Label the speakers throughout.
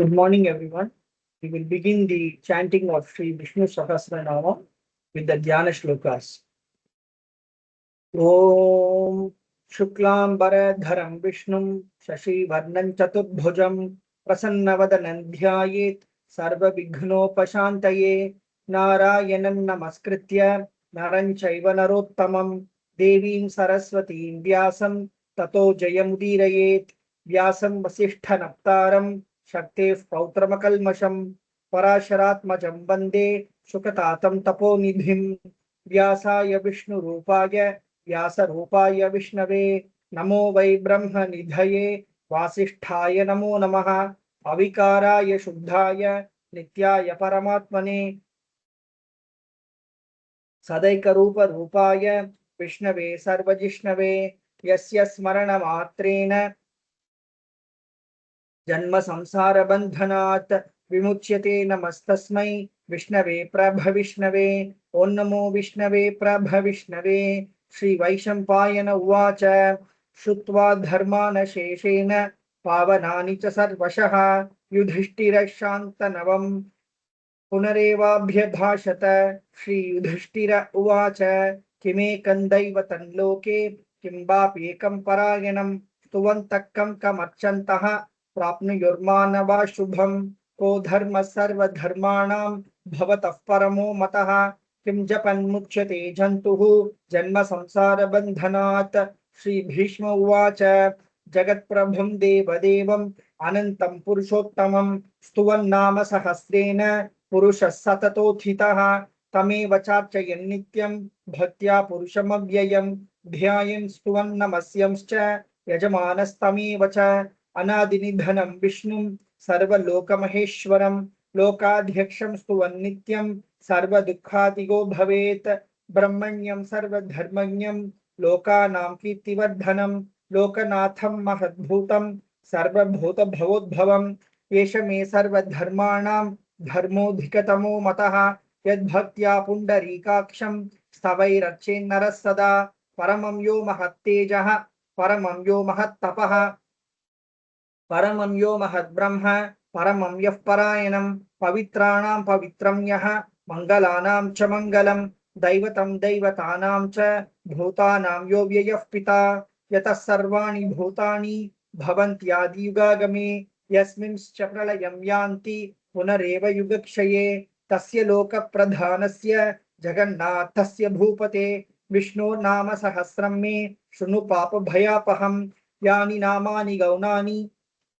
Speaker 1: Good morning, everyone. We will begin the chanting of Sri Vishnu Sahasranama with the Dhyana Shlokas. Om Shuklam Bharadharam Vishnum Shashi Varnam Chaturbhujam Prasannavadanam Dhyayet Sarva Vighnopashantaye Narayanam Namaskritya Naran Chaiva Narottamam Devim Saraswatim Vyasam Tato Jayamudirayet Vyasam Vasishtha Naptaram Shaktev Pautramakalmasham Parasharatmajam Bande Shukatatam Taponidhim Vyasaya Vishnu Rupaya व्यासरूपाय विष्णवे नमो वै ब्रह्म निधये वासिष्ठाय नमो नमः अविकाराय शुद्धाय नित्याय परमात्मने सदैकरूप रूपाय विष्णवे सर्वजिष्णवे यस्य स्मरणमात्रेण जन्म संसार बंधनात् विमुच्यते नमस्तस्मै विष्णवे प्रभविष्णवे ओं नमो विष्णवे प्रभविष्णवे श्री वैशंपायन उवाच श्रुत्वा धर्मान शेषेण पावनानि च सर्वशः युधिष्ठिरः शान्तनवम् पुनरेवाभ्यभाषत श्री युधिष्ठिर उवाच किमेकं दैवतं लोके किं वाप्येकं परायणं स्तुवन्तः कं कमर्चन्तः प्राप्नुयुर्मानवा शुभं को धर्मः सर्वधर्माणां भवतः परमो मतः किं जपन्मुच्यते जन्तुः जन्म संसार बन्धनात् श्री भीष्म उवाच जगत्प्रभुं देवदेवम् अनन्तं पुरुषोत्तमं स्तुवन्नाम सहस्रेण पुरुषः सततोत्थितः तमेव चार्चयन् नित्यं भक्त्या पुरुषमव्ययं ध्यायन् स्तुवन् नमस्यंश्च यजमानस्तमेव च अनादिनिधनं विष्णुं सर्वलोकमहेश्वरं लोकाध्यक्षं स्तुवन् नित्यं सर्वदुःखातिगो भवेत् ब्रह्मण्यं सर्वधर्मज्ञं लोकानां कीर्तिवर्धनं लोकनाथं महद्भूतं सर्वभूतभवोद्भवं एष मे सर्वधर्माणां धर्मोऽधिकतमो मतः यद्भक्त्या पुण्डरीकाक्षं स्तवैरर्चेन्नरः सदा परमं यो महत्तेजः परमं यो महत्तपः परमं यो महद्ब्रह्म परमं यः परायणं पवित्राणां पवित्रं यः मंगलानां च मंगलं दैवतं दैवतानां च भूतानां यो व्ययः पिता यतः सर्वाणि भूतानि भवन्त्यादियुगागमे यस्मिंश्च प्रलयं यान्ति पुनरेव युगक्षये तस्य लोकप्रधानस्य जगन्नाथस्य भूपते विष्णोर्नाम सहस्रं मे शृणु पापभयापहं यानि नामानि गौणानि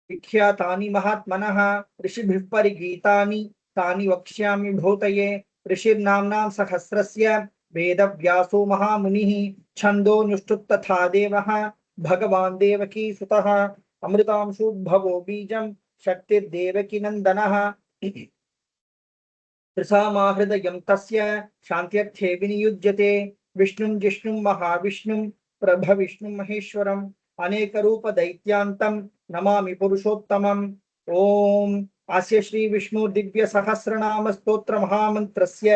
Speaker 1: विख्यातानि महात्मनः ऋषिभिः परिगीतानि तानि वक्ष्यामि भूतये ऋषिर्नाम्नां सहस्रस्य वेदव्यासो महामुनिः छन्दोऽनुष्टुप् तथा देवः भगवान् देवकीसुतः अमृतांशुद्भवो बीजं शक्तिर्देवकीनन्दनः त्रिसामाहृदयं तस्य शान्त्यर्थे विनियुज्यते विष्णुं जिष्णुं महाविष्णुं प्रभविष्णुं महेश्वरम् अनेकरूप दैत्यान्तं नमामि पुरुषोत्तमम् ओम अस्य श्री विष्णु दिव्य सहस्रनाम स्तोत्र महामंत्रस्य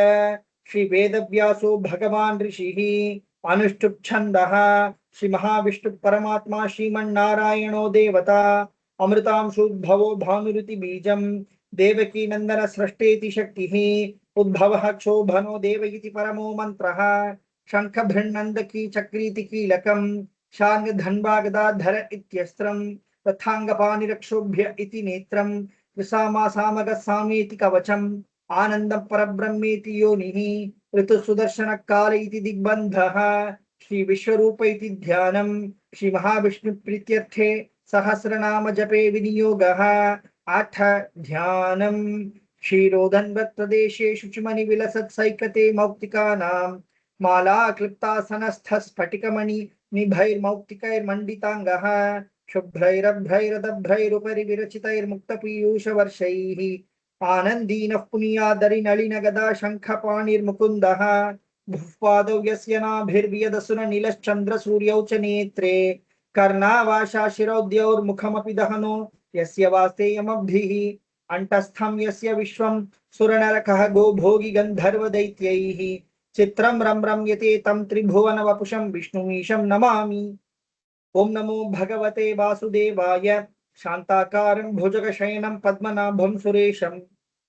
Speaker 1: श्री वेदव्यासो भगवान् ऋषिः अनुष्टुप् छन्दः श्री महाविष्णु परमात्मा श्रीमन्नारायणो देवता अमृतांशुद्भवो भानुरिति बीजं देवकी नंदन सृष्टेति शक्तिः उद्भवः क्षोभनो देव इति परमो मंत्रः शंख भृन्नन्दकी चक्रीति कीलकं शार्ङ्ग धन्वागदाधर इत्यस्त्रं तथांगपानिरक्षोभ्य इति नेत्रं त्रिसामासामगसामेति कवचम् आनन्दं परब्रह्मेति योनिः ऋतुसुदर्शन काल इति दिग्बन्धः श्री विश्वरूप इति ध्यानं श्री महाविष्णु प्रीत्यर्थे सहस्रनाम जपे विनियोगः आठ ध्यानं क्षीरोदन्वत् प्रदेशे शुचिमणि विलसत् सैकते मौक्तिकानां माला क्लिप्तासनस्थ स्फटिकमणि निभैर्मौक्तिकैर्मण्डिताङ्गः शुभ्रैरभ्रैरदभ्रैरुपरि विरचितैर्मुक्तपीयूषवर्षैः आनन्दीनः पुनीयादरिनलिनगदा शङ्खपाणिर्मुकुन्दः भुःपादौ यस्य नाभिर्वियदसुरनिलश्चन्द्रसूर्यौ च नेत्रे कर्णावाशा शिरौद्यौर्मुखमपि दहनो यस्य वास्तेयमब्धिः अण्टस्थं यस्य विश्वं सुरनरकः गोभोगि गन्धर्वदैत्यैः चित्रं रम्यते तं त्रिभुवनवपुषं विष्णुमीशं नमामि। ओम नमो भगवते वासुदेवाय शांताकारं भुजगशयनं पद्मनाभं सुरेशं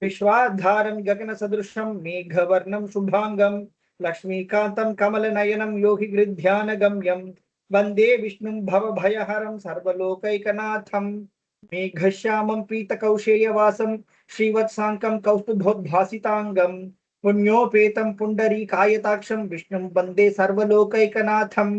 Speaker 1: विश्वाधारं गगनसदृशं मेघवर्णं शुभांगं लक्ष्मीकान्तं कमलनयनं योगिगृध्यानगम्यं वन्दे विष्णुं भवभयहरं सर्वलोकैकनाथं मेघश्यामं पीतकौशेयवासं श्रीवत्साङ्कं कौस्तुभोद्भासिताङ्गं पुण्योपेतं पुण्डरीकायताक्षं विष्णुं वन्दे सर्वलोकैकनाथं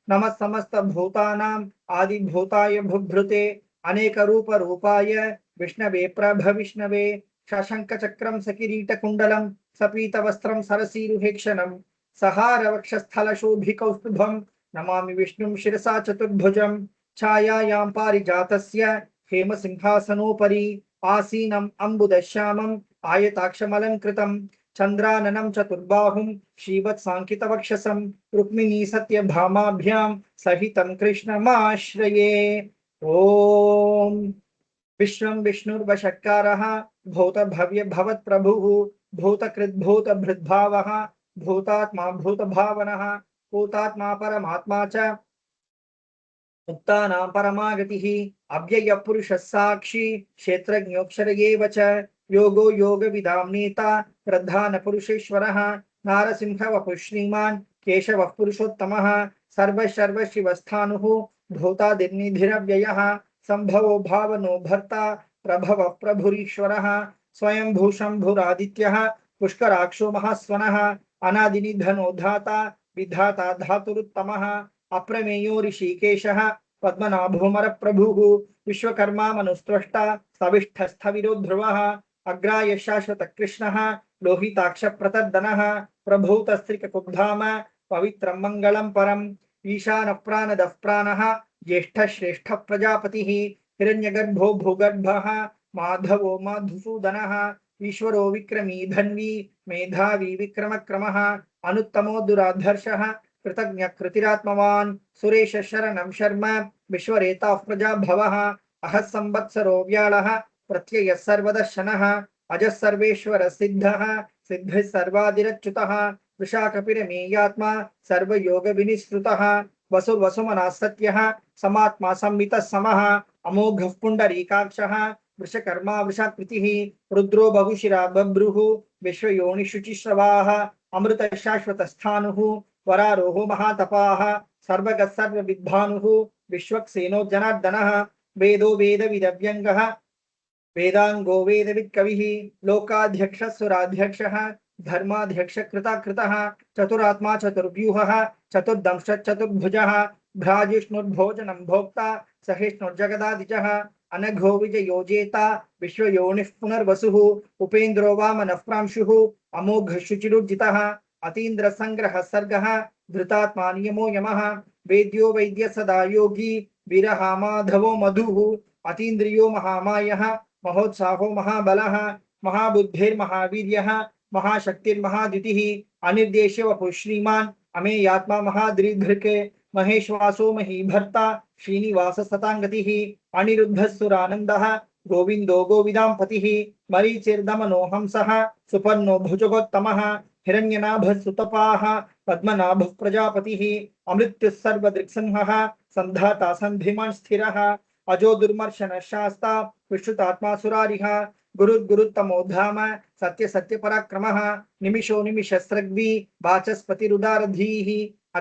Speaker 1: नमः समस्तभूतानां आदिभूताय भुभृते अनेक रूप रूपाय विष्णवे प्रभ विष्णवे शशंक चक्रम सकिरीट कुंडलम सपीत वस्त्रम सरसीरुहेक्षणम सहार वक्षस्थल शोभिकौस्तुभम नमामि विष्णुं शिरसा चतुर्भुजं छायायां पारिजातस्य हेम सिंहासनोपरि आसीनम् अम्बुदश्यामम् आयताक्षमलंकृतं चंद्राननं चतुर्बाहुं श्रीवत्साङ्कितवक्षसं रुक्मिणी सत्यभामाभ्यां सहितं कृष्णमाश्रये। ओम विश्वं विष्णुर्वषट्कारः भूत भव्य भवत् प्रभुः भूतकृद् भूत भृद्भावः भूतात्मा भूत भावनः भूतात्मा परमात्मा च मुक्तानां परमागतिः अव्ययः पुरुषः साक्षी क्षेत्रज्ञोऽक्षर एव च योगो योगविदां नेता प्रधानपुरुषेश्वरः नारसिंहवपुः श्रीमान् केशवः पुरुषोत्तमः सर्वशिवस्थाणुः भूतादिर्निधिरव्ययः संभवो भावनो भर्ता प्रभवः प्रभुरीश्वरः स्वयंभू शम्भुरादित्यः पुष्कराक्षो महास्वनः अनादिनिधनो धाता विधाता धातुरुत्तमः अप्रमेयो ऋषिकेशः पद्मनाभोमर प्रभुः विश्वकर्मा मनुस्त्रष्टा सविष्ठस्थविरो ध्रुवः अग्राय शाश्वत कृष्णः लोहिताक्ष प्रतर्दनः प्रभूतस्त्रिककुब्धाम पवित्रं मंगलं परम् ईशान प्राणदः प्राणः ज्येष्ठ श्रेष्ठ प्रजापतिः हिरण्यगर्भो भूगर्भः माधवो मधुसूदनः ईश्वरो विक्रमी धन्वी मेधावी विक्रमक्रमः अनुत्तमो दुराधर्षः कृतज्ञ कृतिरात्मवान् सुरेश शरणं शर्म विश्वरेता प्रजा भवः अह संवत्सरो व्याळः प्रत्यय सर्वदर्शनः अजः सर्वेश्वर सिद्धः सिद्धिः सर्वादिरच्युतः वृषाकपिरमेयात्मा सर्वयोग विनिश्रुतः वसुर्वसुमनः सत्यः समात्मा संवितः समः अमोघः पुण्डरीकाक्षः वृषकर्मा वृषाकृतिः रुद्रो बहुशिरा बभ्रुः विश्वयोनिशुचिश्रवाः अमृत शाश्वतस्थानुः वरारोहो महातपाः सर्वगः सर्वविद्भानुः विश्वक्सेनो जनार्दनः वेदो वेदविदव्यङ्गः वेदांगो वेदवित्कविः लोकाध्यक्षः सुराध्यक्षः धर्माध्यक्ष कृताकृतः चतुरात्मा चतुर्व्यूहः चतुर्दंश चतुर्भुजः भ्राजिष्णुर्भोजनं भोक्ता सहिष्णुर्जगदादिजः अनघो विजयोजेता विश्वयोनिः पुनर्वसुः उपेन्द्रो वामनः प्रांशुः अमोघ शुचिरुज्जितः अतीन्द्र संग्रह सर्गः धृतात्मा नियमो यमः वेद्यो वैद्य सदा योगी वीरः माधवो मधुः अतीन्द्रियो महामायः महोत्साहो महाबलः महाबुद्धिर्महावीर्यः महाशक्तिर्महाद्युतिः अनिर्देश्य वपुः श्रीमान् अमेयात्मा महादृढृके महेश्वासो महीभर्ता श्रीनिवास सतांगतिः अनिरुद्धस्सुरानन्दः गोविन्दो गोविदां पतिः मरीचिर्दमनो हंसः सुपर्णो भुजगोत्तमः हिरण्यनाभः सुतपाः पद्मनाभः प्रजापतिः अमृत्युः सर्वदृक्सिंहः सन्धाता सन्धिमान् स्थिरः अजो दुर्मर्शन शास्ता विश्रुतात्मा सुरारिः गुरुर्गुरुत्तमो धाम सत्य सत्य पराक्रमः निमिषो निमिषस्रग्वी वाचस्पतिरुदारधीः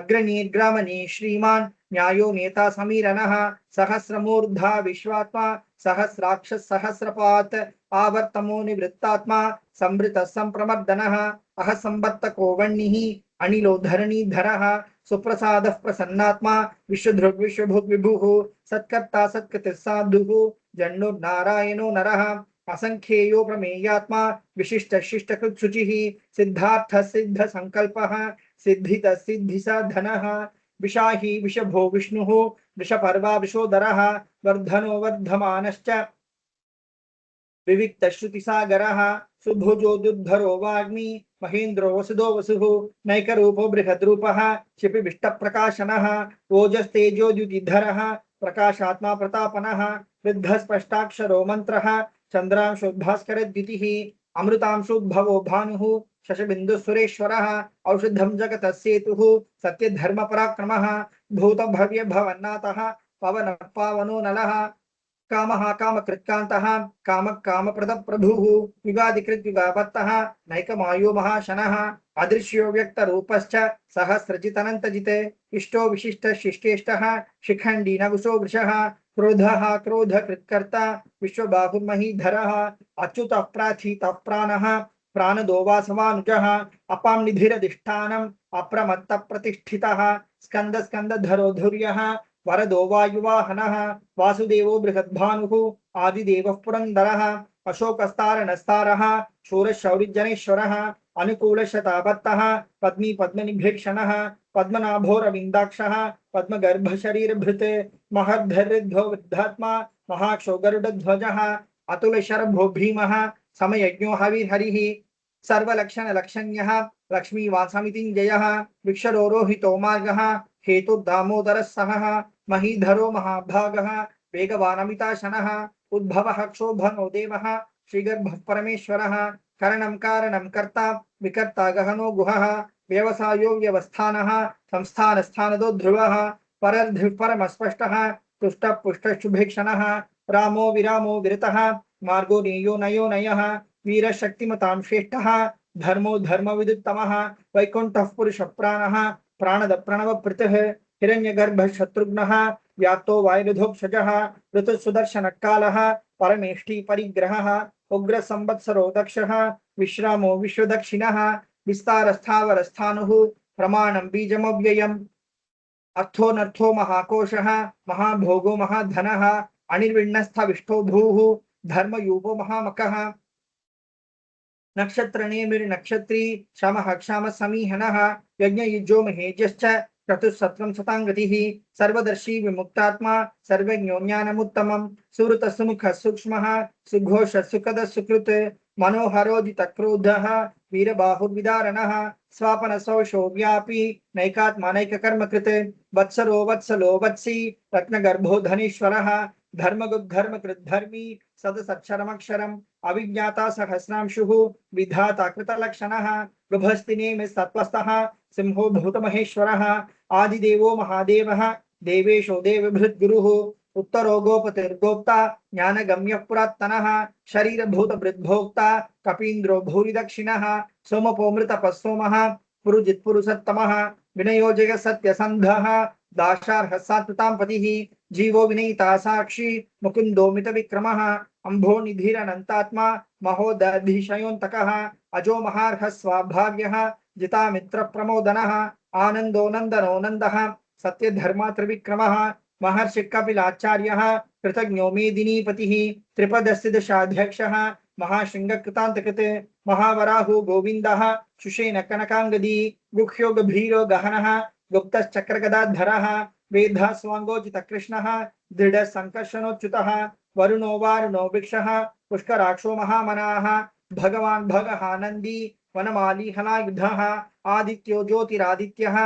Speaker 1: अग्रणीर्ग्रामणी श्रीमान् न्यायो नेता समीरनः सहस्रमूर्धा विश्वात्मा सहस्राक्ष सहस्रपात् आवर्तमो निवृत्तात्मा संवृत संप्रमर्दनः अह संवर्तको वह्निः अनिलो धरणीधरः सुप्रसादः प्रसन्नात्मा विश्वधृग् विश्वभुग् विभुः सत्कर्ता सत्कृतिः साधुः जन्नुर्नारायणो नरः असंख्येयो प्रमेयात्मा विशिष्ट शिष्टकृत् शुचिः सिद्धार्थ सिद्ध संकल्पः सिद्धित सिद्धिसाधनः विशाही विषभो विष्णुः वृषपर्वा वृषोदरः वर्धनो वर्धमानश्च विविक्त श्रुतिसागरः सुभुजो दुर्धरो वाग्मी महेन्द्रो वसुदो वसुः नैकरूपो बृहद्रूपः क्षिपिविष्टप्रकाशनः ओजस्तेजोद्युतिधरः प्रकाशात्मा प्रतापनः वृद्धस्पष्टाक्षरो मन्त्रः चन्द्रांशोद्भास्करद्युतिः अमृतांशोद्भवो भानुः शशबिन्दुसुरेश्वरः औषधं जगतः सेतुः सत्यधर्मपराक्रमः भूतभव्य भवन्नाथः पवनः पावनो नलः कामः कामकृत्कान्तः कामः कामप्रदप्रभुः युगादिकृत् युगापत्तः नैकमायो महाशनः अदृश्यो व्यक्तरूपश्च सहस्रजितनन्तजिते इष्टो विशिष्टशिष्टेष्टः शिखण्डी नवुसो वृषः क्रोधः क्रोधकृत्कर्ता विश्वबाहुर्महीधरः अच्युतः प्राथितः प्राणः प्राणदो वासवानुजः अपां निधिरधिष्ठानम् अप्रमत्तप्रतिष्ठितः स्कंद स्कंदधरो धुर्यः वरदो वायुवाहनः वासुदेवो बृहद्भानुः आदिदेवः पुरन्दरः अशोकस्तारणस्तारः शूरशौरिजनेश्वरः अनुकूलशतापत्तः पद्मी पद्मनिभीक्षणः पद्मनाभोरविन्दाक्षः पद्मगर्भशरीरभृत् महर्धरिद्धो वृद्धात्मा महाक्षो गरुडध्वजः अतुलशरभो भीमः समयज्ञो हविर्हरिः सर्वलक्षणलक्षण्यः लक्ष्मीवासमितिञ्जयः विक्षरोरोहितो मार्गः हेतुर्दामोदरः सहः महीधरो महाभागः वेगवानमिताशनः उद्भवः क्षोभनो देवः श्रीगर्भः परमेश्वरः करणं कारणं कर्ता विकर्ता गहनो गुहः व्यवसायो व्यवस्थानः संस्थानस्थानदो ध्रुवः परर्धिः परमस्पष्टः तुष्टः पुष्टः शुभेक्षणः रामो विरामो विरतः मार्गो नेयो नयो नयः वीरशक्तिमतां श्रेष्ठः धर्मो धर्मविदुत्तमः वैकुण्ठः पुरुषप्राणः प्राणद प्रणवपृतः हिरण्यगर्भः शत्रुघ्नः व्याप्तो वायुरुधोक्षजः ऋतुसुदर्शनकालः परमेष्ठी परिग्रहः उग्रसंवत्सरो दक्षः विश्रामो विश्वदक्षिणः विस्तारस्थावरस्थाणुः प्रमाणं बीजमव्ययम् अर्थोनर्थो महाकोशः महाभोगो महाधनः अनिर्विण्णस्थविष्टो भूः धर्मयूपो महामकः नक्षत्रनेमिर्नक्षत्री क्षमः क्षाम समीहनः यज्ञयुजो महेजश्च चतुस्सत्रं शताङ्गतिः सर्वदर्शी विमुक्तात्मा सर्वज्ञो ज्ञानमुत्तमं सुहृतसुमुखः सूक्ष्मः सुघोषः सुखदः सुकृत् मनोहरोजितक्रोधः वीरबाहुर्विदारणः स्वापनसौषो व्यापी नैकात्मानैककर्मकृत् वत्सरो वत्सलो वत्सी रत्नगर्भो धनीश्वरः धर्मगुद्धर्मकृद्धर्मी सदसक्षरमक्षरम् अविज्ञाता सहस्रांशुः विधाता कृतलक्षणः गृभस्तिनेमि सत्त्वस्थः सिंहो भूतमहेश्वरः आदिदेवो महादेवः देवेशो देवभृद्गुरुः उत्तरो गोपतिर्गोप्ता ज्ञानगम्यः पुरात्तनः शरीरभूतभृद्भोक्ता कपीन्द्रो भूरिदक्षिणः सोमपोमृतपस्सोमः पुरुजित्पुरुषोत्तमः विनयो जगत्सत्यसन्धः दाशार्हः सात्वतां पतिः जीवो विनयिता साक्षी मुकुन्दो मितविक्रमः अम्भो निधिरनन्तात्मा महोदधिशयोऽन्तकः अजो महार्हः स्वाभाव्यः जितामित्रप्रमोदनः आनन्दो नन्दनो नन्दः सत्यधर्मा त्रिविक्रमः महर्षि कपिलाचार्यः कृतज्ञो मेदिनीपतिः त्रिपदस्थिदशाध्यक्षः महाशृङ्गकृतान्तकृत् महावराहो गोविन्दः शुषेण कनकाङ्गदी गुह्यो गभीरो गहनः गुप्तश्चक्रगदाधरः वेदः स्वाङ्गोचितकृष्णः दृढसङ्कर्षणोच्युतः वरुणो वारुणो वृक्षः पुष्कराक्षो महामनाः भगवान् भगहानन्दी वनमाली हलायुधः आदित्यो ज्योतिरादित्यः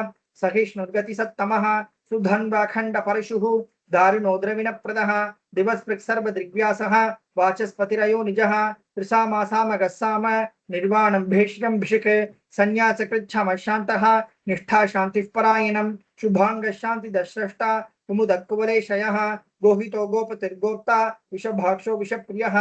Speaker 1: सहिष्णुर्गतिसत्तमः सुधन्वाखण्डपरशुः दारुणो द्रविणप्रदः दिवस्पृक्सर्वदृग्व्यासः वाचस्पतिरयो निजः त्रिसामासामगस्साम निर्वाणं भेषजं भिषिक् संन्यासकृच्छमशान्तः निष्ठा शान्तिः परायणं शुभाङ्गशान्तिदस्रष्टा कुमुदकुवलेशयः गोहितो गोपतिर्गोप्ता विषभाक्षो विषप्रियः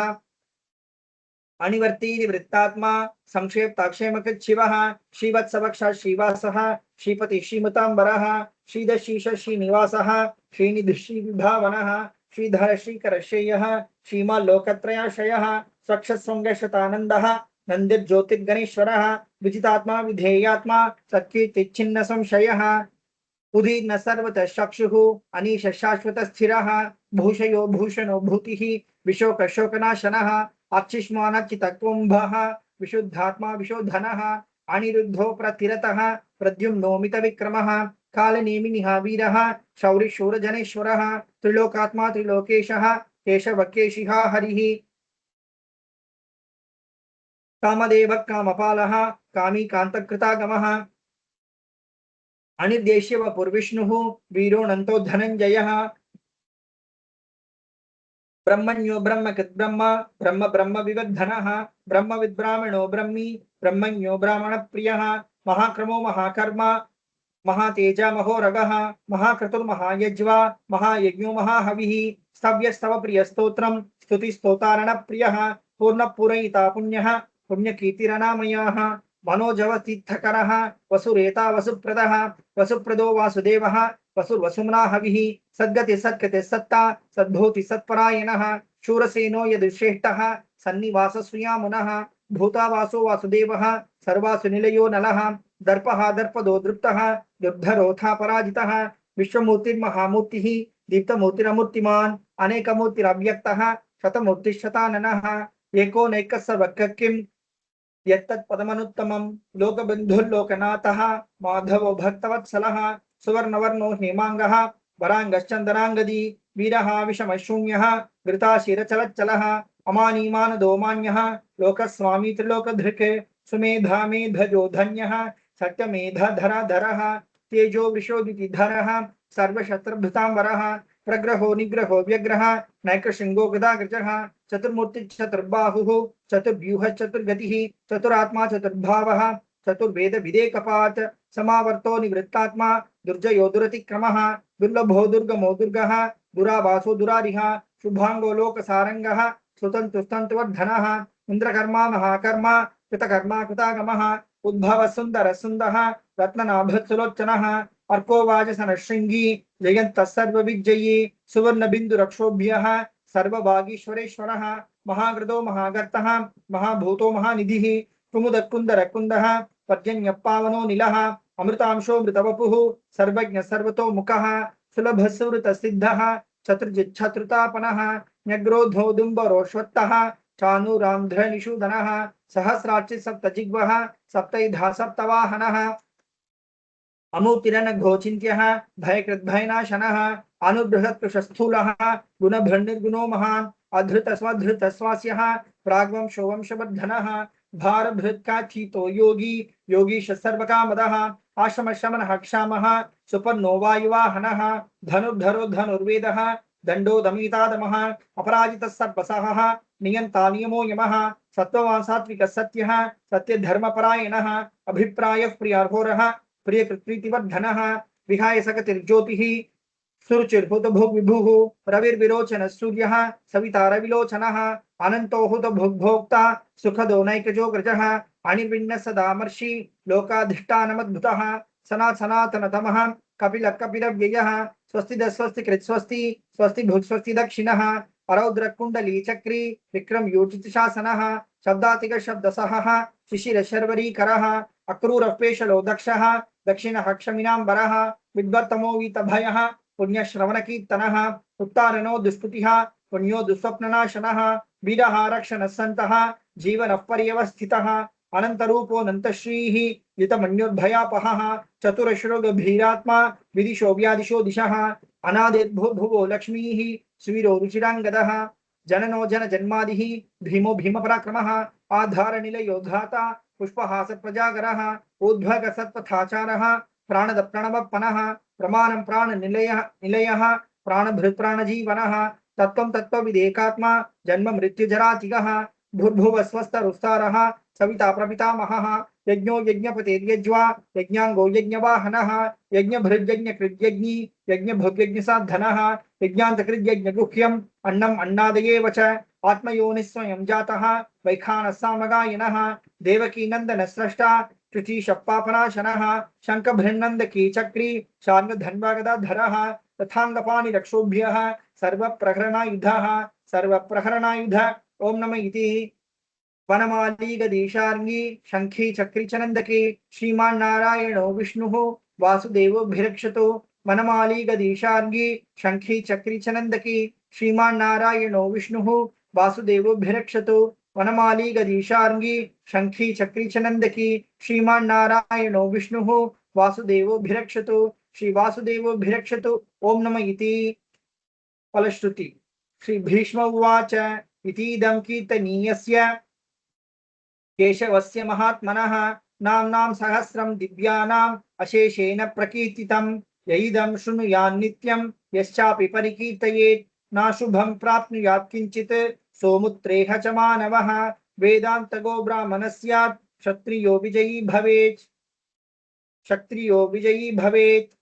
Speaker 1: अनिवर्तीनि वृत्तात्मा संक्षेप्ताक्षेमकृत् शिवः श्रीवत्सवक्षः श्रीवासः श्रीपति श्रीमुताम्बरः श्रीदशीश श्रीनिवासः श्रीनिधिः श्रीविभावनः श्रीधर श्रीकरश्रेयः श्रीमाल्लोकत्रयाश्रयः स्वक्षस्वङ्गशतानन्दः नन्दिर्ज्योतिर्गणेश्वरः विजितात्मा विधेयात्मा सत्कीर्तिच्छिन्न संशयः उदीर्न सर्वतः चक्षुः अनीश शाश्वत स्थिरः भूषयो भूषणो भूतिः विशोकशोकनाशनः अक्षिष्मानचितकुम्भः विशुद्धात्मा विशोधनः अनिरुद्धो प्रतिरतः प्रद्युम्नो मितविक्रमः कालनेमिनिः वीरः शौरिशूरजनेश्वरः त्रिलोकात्मा त्रिलोकेशः केशवकेशिः हरिः कामदेवः कामपालः कामी कान्तकृतागमः अनिर्देश्यव पुर्विष्णुः वीरोऽनन्तो धनञ्जयः ब्रह्मण्यो ब्रह्मकृत् ब्रह्म ब्रह्म ब्रह्म विवर्धनः ब्रह्मविद्ब्राह्मणो ब्रह्मी ब्रह्मण्यो ब्राह्मणप्रियः महाक्रमो महाकर्मा महातेजा महोरगः महाक्रतुर्महायज्वा महायज्ञो महाहविः स्तव्यस्तव प्रियस्तोत्रं स्तुतिस्तोतारणप्रियः पूर्णपूरयिता पुण्यः पुण्यकीर्तिरनामयाः मनोजवतीर्थकरः वसुरेता वसुप्रदः वसुप्रदो वासुदेवः वसुर्वसुम्ना हविः सद्गति सत्कृते सत्ता सद्भूति सत्परायणः शूरसेनो यदुश्रेष्ठः सन्निवासस्वयामुनः भूतावासो वासुदेवः सर्वासु निलयो नलः दर्पः दर्पदो दृप्तः दुर्धरोथा पराजितः विश्वमूर्तिर्महामूर्तिः दीप्तमूर्तिरमूर्तिमान् अनेकमूर्तिरव्यक्तः शतमूर्तिशताननः एको नैकः सर्वकिं यत्तत्पदमनुत्तमं लोकबन्धुर्लोकनाथः माधवो भक्तवत्सलः सुवर्णवर्णो हेमाङ्गः वराङ्गश्चन्दनाङ्गदी वीरः विषमशून्यः घृताशिरचलच्चलः अमानीमानदो मान्यः लोकस्वामी त्रिलोकधृक् सुमेधा मेधजो धन्यः सत्यमेधधरधरः तेजो वृषोदितिधरः सर्वशस्त्रभृतांबरः प्रग्रहो निग्रहो व्यग्रः नैकशृङ्गो गदाग्रजः चतुर्मूर्ति चतुर्बाहुः चतुर्व्यूह चतुर्गतिः चतुरात्मा चतुर्भावः चतुर्वेद विदेकपात् समावर्तो निवृत्तात्मा दुर्जयो दुरतिक्रमः दुर्लभो दुर्गमो दुर्गः दुरावासो दुरारिः शुभांगो लोकसारंगः सुतन्तुस्तन्तुवर्धनः इन्द्रकर्मा महाकर्मा कृतकर्मा कृतागमः उद्भव सुंदर सुन्दः रत्ननाभत्सुलोचनः अर्को वाजसनशृङ्गी जयन्तः सर्वविजयी सुवर्णबिन्दुरक्षोभ्यः सर्वभागीश्वरेश्वरः महागृदो महागर्तः महाभूतो महानिधिः कुमुदकुन्दरकुन्दः पर्जन्यपावनो नीलः अमृतांशो मृतवपुः सर्वज्ञ सर्वतो मुखः सुलभसुवृतसिद्धः चतुर्जिच्छत्रुतापनः न्यग्रोधोदुम्बरोश्वत्तः चाणूरान्ध्रनिषूदनः सहस्रार्चिः सप्तजिह्वः सप्तैधा सप्तवाहनः अमूर्तिरन घोचिन्त्यः भयकृद्भयनाशनः अनुबृहत्कृशस्थूलः गुणभृन्निर्गुणो महान् अधृतस्वधृतस्वास्यः प्राग्वंशो वंशवर्धनः भारभृत्काथितो योगी योगीश सर्वकामदः आश्रमशमनः क्षामः सुपर्णो वायुवाहनः धनुर्धरो धनुर्वेदः दण्डो दमितादमः अपराजितः सर्वसहः नियन्ता नियमो यमः सत्त्ववान् सात्विकः सत्यः सत्यधर्मपरायणः अभिप्रायः प्रियार्होरः प्रियकृत्प्रीतिवर्धनः विहाय सकतिर्ज्योतिः सुरुचिर्भूतभोग विभुः रविर्विरोचनः सूर्यः सविता रविलोचनः अनन्तो हुतभोक्ता सुखदो नैकजोग्रजः अनिर्विण्णः सदामर्षि लोकाधिष्ठानमद्भुतः सनातनतमः कपिलः कपिलव्ययः स्वस्तिदः स्वस्तिकृत् स्वस्ति स्वस्ति भुक् स्वस्ति दक्षिणः अरौद्रकुण्डली चक्री विक्रम योजित शासनः शब्दातिक शब्दसहः शिशिरशर्वरीकरः अक्रूरपेशलो दक्षः दक्षिणः क्षमिनाम्बरः विद्वर्तमो वीतभयः पुण्यश्रवणकीर्तनः उत्तारणो दुष्कृतिः पुण्यो दुःस्वप्ननाशनः वीरः रक्षणः सन्तः जीवनः पर्यवस्थितः अनन्तरूपोऽनन्तश्रीः युतमन्योर्भयापहः चतुरश्रो गभीरात्मा विदिशो व्यादिशो दिशः अनादिर्भुवो लक्ष्मीः सुवीरो रुचिराङ्गदः जननो जनजन्मादिः भीमो भीमपराक्रमः आधारनिलयो धाता पुष्पहास प्रजागरः उद्भग सत्पथाचारः प्राणद प्रणवपनः प्रमाणं प्राणनिलयः निलयः प्राणभृत् प्राणजीवनः तत्त्वं तत्त्वविदेकात्मा जन्म मृत्युजरातिगः भूर्भुवः स्वस्तरुस्तारः सविता प्रपितामहः यज्ञो यज्ञपतिर्यज्वा यज्ञांगो यज्ञवाहनः यज्ञभृद्यज्ञकृद्यज्ञी यज्ञभुग्यज्ञसाधनः यज्ञान्तकृद्यज्ञगुह्यम् अन्नम् अन्नादयेव च आत्मयोनिः स्वयं जातः वैखानः सामगायिनः देवकी नन्दनः स्रष्टा शुचिशप्पापनाशनः शङ्खभृन्नन्दकी चक्री शार्ङ्गधन्वागदाधरः तथाङ्गपाणिरक्षोभ्यः सर्वप्रहरणायुधः सर्वप्रहरणायुध ओम नमः इति वनमाली गदीशार्ङ्गी शंखी चक्री चनंदकी श्रीमान नारायणो विष्णुः वासुदेवोभिरक्षतु वनमाली गदीशार्ङ्गी शंखी चक्री चनंदकी श्रीमान नारायणो विष्णुः वासुदेवोभिरक्षतु वनमाली गदीशार्ङ्गी शंखी चक्री चनंदकी श्रीमान नारायणो विष्णुः वासुदेवोभिरक्षतु श्री वासुदेवोभिरक्षतु ओम नमः इति फलश्रुति श्री भीष्म उवाच इतीदं कीर्तनीयस्य केशवस्य महात्मनः नाम्नां सहस्रं दिव्यानाम् अशेषेण प्रकीर्तितं यैदं शृणुयान् नित्यं यश्चापि परिकीर्तयेत् नाशुभं प्राप्नुयात् किञ्चित् सोमुत्रेह च मानवः वेदान्तगो ब्राह्मणः स्यात् क्षत्रियो विजयी भवेत् क्षत्रियो विजयी भवेत्,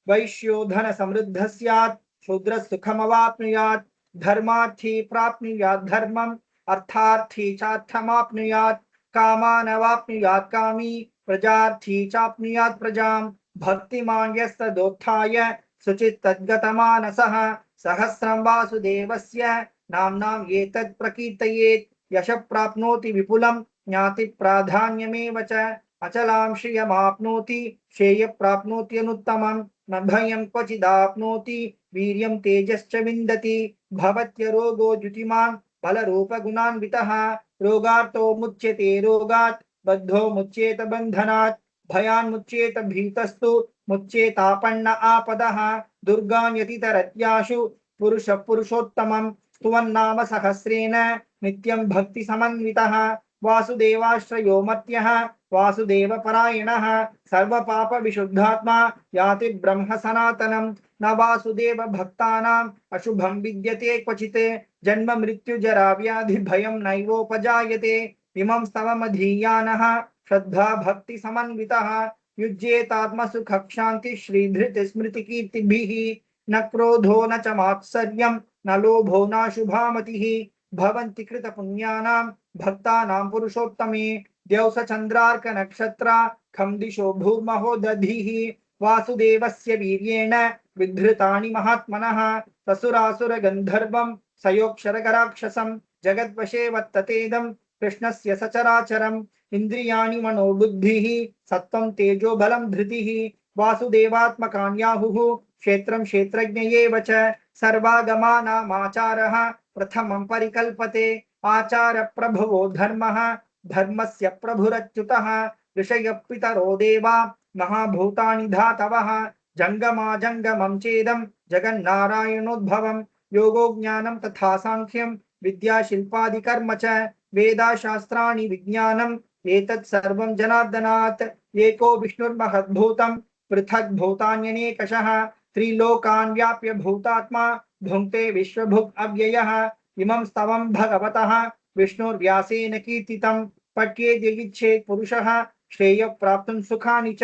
Speaker 1: वैश्यो धन समृद्धः स्यात्, शूद्रः सुखमवाप्नुयात्, धर्मार्थी प्राप्नुयात् धर्मम्, अर्थार्थी चार्थमाप्नुयात्, कामानवाप्नुयात् कामी, प्रजार्थी चाप्नुयात् प्रजाम्, भक्तिमान् यस्तदोत्थाय शुचित्तद्गतमानसः, सहस्रं वासुदेवस्य नाम्नाम् एतत् प्रकीर्तयेत्, यशः प्राप्नोति विपुलं, ज्ञाति प्राधान्यमेव च, अचलां श्रियमाप्नोति, श्रेयः प्राप्नोति अनुत्तमम्, न भयं क्वचिदाप्नोति, वीर्यं तेजश्च विन्दति, भवत्यरोगो द्युतिमान् बलरूपगुणान्वितः, रोगार्तो मुच्यते रोगात्, बद्धो मुच्येत बन्धनात्, भयान्मुच्येत भीतस्तु, मुच्येतापन्न आपदः, दुर्गान्यतितरत्याशु पुरुषः पुरुषोत्तमं, स्तुवन्नाम सहस्रेण नित्यं भक्ति समन्वितः, वासुदेवाश्रयो मर्त्यः वासुदेवपरायणः, सर्वपाप विशुद्धात्मा, याति ब्रह्म सनातनं, न वासुदेव भक्तानाम् अशुभं विद्यते क्वचित्, जन्म मृत्यु जरा व्याधि भयं नैवोपजायते, इमं स्तवमधीयानः श्रद्धा भक्ति समन्वितः, युज्येतात्मसुख शान्ति श्रीधृत स्मृति कीर्तिभिः, न क्रोधो न च मात्सर्यं, न लोभो न शुभामतिः, भवन्ति कृत पुण्यानां भक्तानां पुरुषोत्तमे, द्यौस चन्द्रार्क नक्षत्रा खं दिशो भूर्महो दधिः, वासुदेवस्य वीर्येण विधृतानि महात्मनः, ससुरासुर गन्धर्वं सयोक्षरगराक्षसं, जगद्वशे वर्ततेदं कृष्णस्य सचराचरम्, इन्द्रियाणि मनोबुद्धिः सत्त्वं तेजो बलं धृतिः, वासुदेवात्मकान्याहुः क्षेत्रं क्षेत्रज्ञ एव च, सर्वागमानामाचारः प्रथमं परिकल्पते, आचार प्रभवो धर्मः, धर्मस्य प्रभुरच्युतः, ऋषयः पितरो देवा महाभूतानि धातवः, जंगमा जंगमं चेदं जगन्नारायणोद्भवं, योगो ज्ञानं तथा सांख्यं विद्या शिल्पादि कर्म च, वेदा शास्त्राणि विज्ञानम् एतत् सर्वं जनार्दनात्, एको विष्णुर्महद्भूतं पृथक् भूतान्यनेकशः, त्रिलोकान् व्याप्य भूतात्मा भुङ्क्ते विश्वभुक् अव्ययः, इमं स्तवं भगवतः विष्णुर्व्यासेन कीर्तितं, पठ्येद्यदिच्छेत् पुरुषः श्रेयः प्राप्तुं सुखानि च,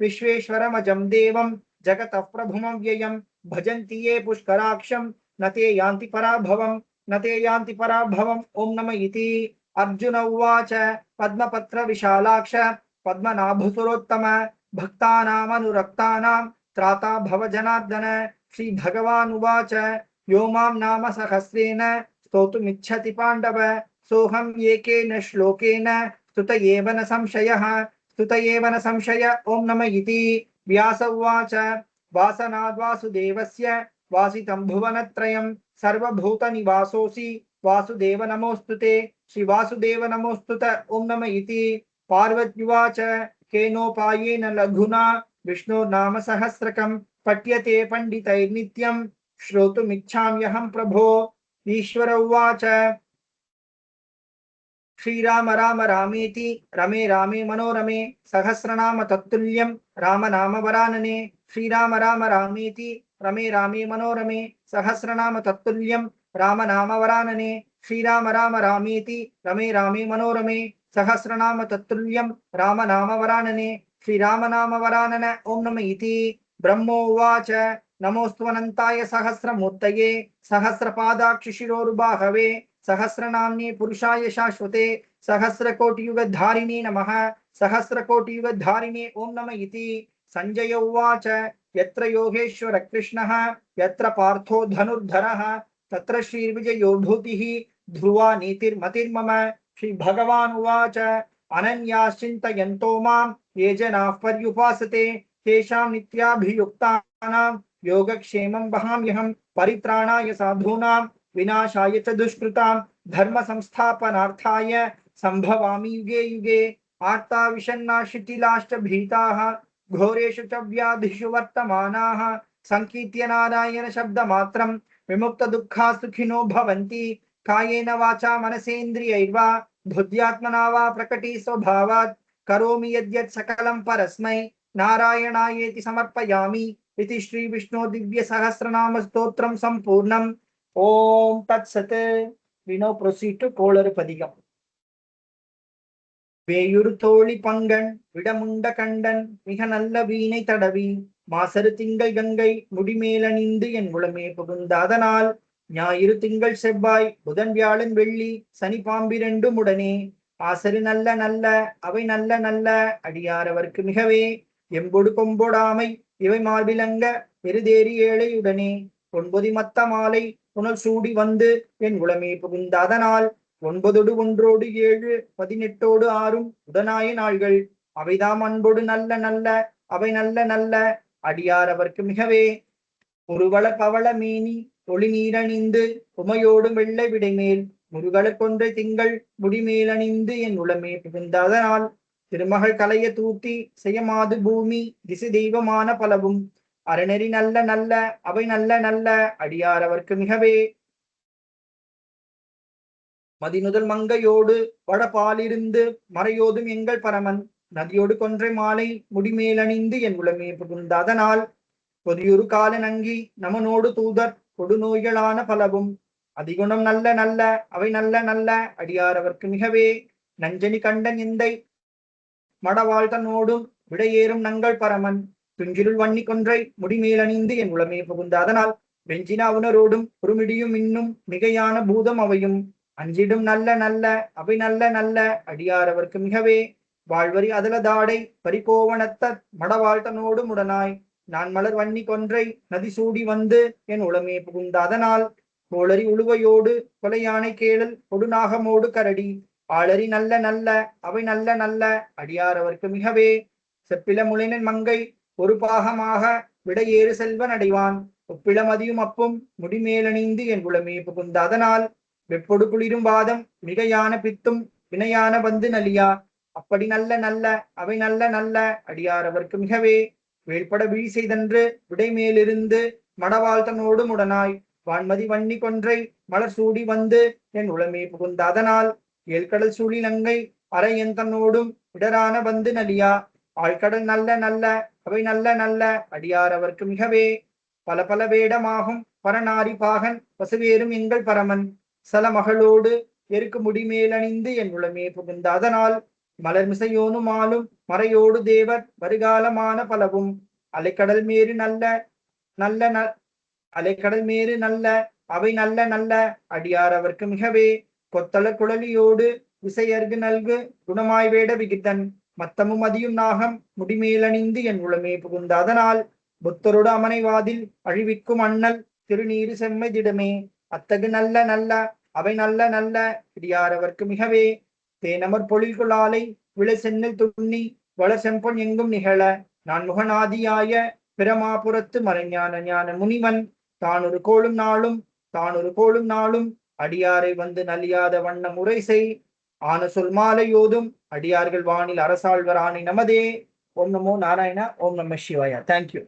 Speaker 1: विश्वेश्वरमजं देवं जगतः प्रभुमव्ययं, भजन्ति ये पुष्कराक्षं न ते यान्ति पराभवम्, न ते यान्ति पराभवम्। ओम नमः इति। अर्जुन उवाच पद्मपत्र विशालाक्ष पद्मनाभसुरोत्तम, भक्तानामनुरक्तानां त्राता भव जनार्दन। श्री भगवान उवाच यो मां नाम सहस्रेण स्तोतुमिच्छति पाण्डव, सोऽहं एकेन श्लोकेन स्तुत एव न संशयः, स्तुत एव न संशय। ओम नमः इति। व्यास उवाच वासनाद् वासुदेवस्य वासितं भुवनत्रयं, सर्वभूतनिवासोऽसि वासुदेव नमोऽस्तुते। श्री वासुदेव नमोऽस्तुत। ओम नमः इति। पार्वत्युवाच केनोपायेन लघुना विष्णोर्नाम सहस्रकं पठ्यते पंडितैर्नित्यं श्रोतुमिच्छाम्यहं प्रभो। ईश्वर उवाच श्रीराम राम रामेति रमे रामे मनोरमे, सहस्रनाम तत्तुल्यं राम नाम वरानने। श्रीराम राम रामेति रमे रामे मनोरमे, सहस्रनाम तत्तुल्यं राम नाम वरानने। श्रीराम राम रामेति रमे रामे मनोरमे, सहस्रनाम तत्तुल्यं राम नाम वरानने। श्रीराम नाम वरानन। ओम नमः इति। ब्रह्मोवाच नमोऽस्त्वनन्ताय सहस्रमूर्तये, सहस्रपादाक्ष शिरोरुबाहवे, सहस्रनाम्ने पुरुषाय शाश्वते, सहस्रकोटियुगधारिणे नमः, सहस्रकोटियुगधारिणे। ओम नमः इति। संजय उवाच यत्र योगेश्वर कृष्णः यत्र पार्थो धनुर्धरः, तत्र श्रीर्विजयो भूतिः ध्रुवा नीतिर्मतिर्मम। श्री भगवान उवाच अनन्याश्चिन्तयन्तो मां ये जनाः पर्युपासते, तेषां नित्याभियुक्तानां योगक्षेमं वहाम्यहं। परित्राणाय साधूनां विनाशाय च दुष्कृतां, धर्म संस्थापनार्थाय संभवामि युगे युगे। आर्ता विषण्णा शिथिलाश्च भीताः घोरेषु च व्याधिषु वर्तमानाः, संकीर्त्य नारायण शब्दमात्रं विमुक्त दुःखा सुखिनो भवन्ति। कायेन वाचा मनसेन्द्रियैर्वा बुद्ध्यात्मना वा प्रकटी स्वभावात् करोमि यद्यत् सकलं परस्मै नारायणायेति समर्पयामि। इति श्री विष्णु दिव्य सहस्रनाम स्तोत्रम संपूर्णम। ओम तत्सत्। We now proceed to Kolar Padigam. வேயுறு தோழி பங்கன் விடமுண்ட கண்டன் மிக நல்ல வீணை தடவி மாசரு திங்கள் கங்கை முடிமேலணிந்து என் உளமே புகுந்த அதனால் ஞாயிறு திங்கள் செவ்வாய் புதன் வியாழன் வெள்ளி சனி பாம்பிரண்டும் உடனே ஆசரு நல்ல நல்ல அவை நல்ல நல்ல அடியாரவர்க்கு மிகவே எம்பொடு கொம்பொடாமை இவை மார்பிலங்க பெருதேறி ஏழையுடனே ஒன்பது மத்த மாலை புனல் சூடி வந்து என் உளமே புகுந்த அதனால் 9 1 7 18 6 உடனாய நாள்கள் அவைதாம் அன்பொடு நல்ல நல்ல அவை நல்ல நல்ல அடியார் அவர்க்கு மிகவே ஒருவள பவள மேனி ஒளி நீரணிந்து உமையோடு வெள்ளை விடைமேல் முருகல கொன்றை திங்கள் முடிமேலணிந்து என் உளமே புகுந்த அதனால் திருமகள் கலைய தூத்தி செய்யமாது பூமி திசை தெய்வமான பலவும் அறநெறி நல்ல நல்ல அவை நல்ல நல்ல அடியார் அவர்க்கு மிகவே மதிநுதல் மங்கையோடு வடபாலிருந்து மறையோதும் எங்கள் பரமன் நதியோடு கொன்றை மாலை முடிமேலணிந்து என் உளமே புகுந்த அதனால் பொதியொரு கால நங்கி நமனோடு தூதர் கொடுநோய்களான பலவும் அதிகுணம் நல்ல நல்ல அவை நல்ல நல்ல அடியார் அவர்க்கு மிகவே நஞ்சனி கண்டன் எந்தை மடவாழ்த்தனோடும் விடையேறும் நங்கள் பரமன் துஞ்சிருள் வன்னி கொன்றை முடிமேலணிந்து என் உளமே புகுந்த அதனால் வெஞ்சின உணரோடும் ஒருமிடியும் இன்னும் மிகையான பூதம் அவையும் அஞ்சிடும் நல்ல நல்ல அவை நல்ல நல்ல அடியார் அவர்க்கு மிகவே வாழ்வரி அதலதாடை பரிகோவனத்த மடவாழ்த்தனோடு உடனாய் நான் மலர் வன்னி கொன்றை நதி சூடி வந்து என் உளமே புகுந்த அதனால் கோளரி உழுவையோடு கொலையானை கேளல் கொடுநாகமோடு கரடி ஆளரி நல்ல நல்ல அவை நல்ல நல்ல அடியார் அவர்க்கு மிகவே செப்பில முளைனன் மங்கை ஒரு பாகமாக விடையேறு செல்வன் அடைவான் ஒப்பிள மதியும் அப்பும் முடிமேலணிந்து என் உளமே புகுந்த அதனால் வெப்பொடு குளிரும் வாதம் மிகையான பித்தும் வினையான வந்து நலியா அப்படி நல்ல நல்ல அவை நல்ல நல்ல அடியார் அவர்க்கு மிகவே வேள்பட வீழ் செய்தன்று விடைமேலிருந்து மடவாழ்த்தனோடு உடனாய் வான்மதி வன்னி கொன்றை மலர் சூடி வந்து என் உளமே புகுந்த அதனால் ஏழ்கடல் சூழி நங்கை அரை என் தன்னோடும் இடரான வந்து நலியா ஆழ்கடல் நல்ல நல்ல அவை நல்ல நல்ல அடியார் அவர்க்கு மிகவே பல பல வேடமாகும் பரநாரி பாகன் பசுவேறும் எங்கள் பரமன் சல மகளோடு எருக்கு முடிமேலணிந்து என் உளமே புகுந்த அதனால் மலர்மிசையோனும் ஆளும் மறையோடு தேவர் வருகாலமான பலவும் அலைக்கடல் மேறு நல்ல நல்ல அலைக்கடல் மேறு நல்ல அவை நல்ல நல்ல அடியார் அவர்க்கு மிகவே கொத்தள குழலியோடு விசையர்கு நல்கு குணமாய் வேட விகிதன் மத்தமும் அதியும் நாகம் முடிமேலணிந்து என் உளமே புகுந்த அதனால் புத்தரோடு அமனைவாதில் அழிவிக்கும் அண்ணல் திருநீரு செம்மை திடமே அத்தகு நல்ல நல்ல அவை நல்ல நல்ல அடியார் அவர்க்கு மிகவே தேனமர் பொழில்குளாலை விளை சென்னில் துண்ணி வள செம்பொன் எங்கும் நிகழ நான் முகநாதியாய பிரமாபுரத்து மறைஞான ஞான முனிவன் தானொரு கோளும் நாளும் அடியாரை வந்து நலியாத வண்ண முறை செய் ஆன சொல் மாலையோதும் அடியார்கள் வானில் அரசாழ்வர் ஆணை நமதே. ஓம் நமோ நாராயண. ஓம் நம சிவாய. தேங்க்யூ.